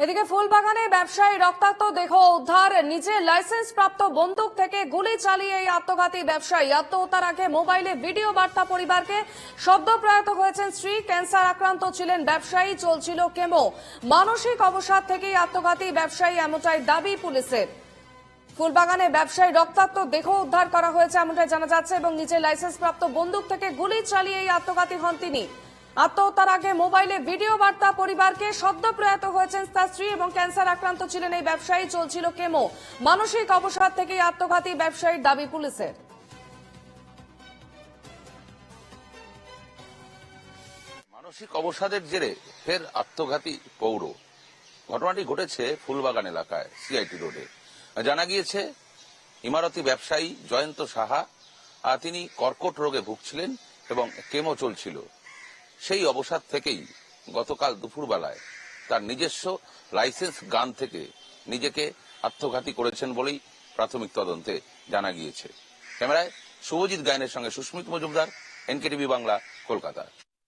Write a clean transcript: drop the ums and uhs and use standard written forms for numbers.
এদিকে ফুলবাগানে ব্যবসায়ী রক্তাক্ত দেহ উদ্ধার। নিজে লাইসেন্স প্রাপ্ত বন্দুক থেকে গুলি চালিয়ে এই আত্মঘাতী ব্যবসায়ী। আত্মহত্যার আগে মোবাইলে ভিডিও বার্তা পরিবারকে। সদ্য প্রয়াত হয়েছেন স্ত্রী। ক্যান্সার আক্রান্ত ছিলেন ব্যবসায়ী, চলছিল কেমো। মানসিক অবসাদ থেকেই আত্মঘাতী ব্যবসায়ী, এমনটাই দাবি পুলিশের। ফুলবাগানে ব্যবসায়ী রক্তাক্ত দেহ উদ্ধার করা হয়েছে এমনটাই জানা যাচ্ছে এবং নিজের লাইসেন্স প্রাপ্ত বন্দুক থেকে গুলি চালিয়ে এই আত্মঘাতী হন তিনি। আত্মহত্যার আগে মোবাইলে ভিডিও বার্তা পরিবারকে। সদ্য প্রয়াত হয়েছেন তার স্ত্রী এবং ক্যান্সার আক্রান্ত ছিলেন এই ব্যবসায়ী, চলছিল কেমো। মানসিক অবসাদ থেকেই আত্মঘাতী ব্যবসায়ীর দাবি পুলিশের। মানসিক অবসাদের জেরে ফের আত্মঘাতী পৌর। ঘটনাটি ঘটেছে ফুলবাগান এলাকায়, সিআইটি রোডে। জানা গিয়েছে ইমারতি ব্যবসায়ী জয়ন্ত সাহা, তিনি কর্কট রোগে ভুগছিলেন এবং কেমো চলছিল। সেই অবসাদ থেকেই গতকাল দুপুরবেলায় তার নিজস্ব লাইসেন্স গান থেকে নিজেকে আত্মঘাতী করেছেন বলেই প্রাথমিক তদন্তে জানা গিয়েছে। ক্যামেরায় শুভজিৎ গায়নের সঙ্গে সুস্মিত মজুমদার, এনকেটিভি বাংলা, কলকাতা।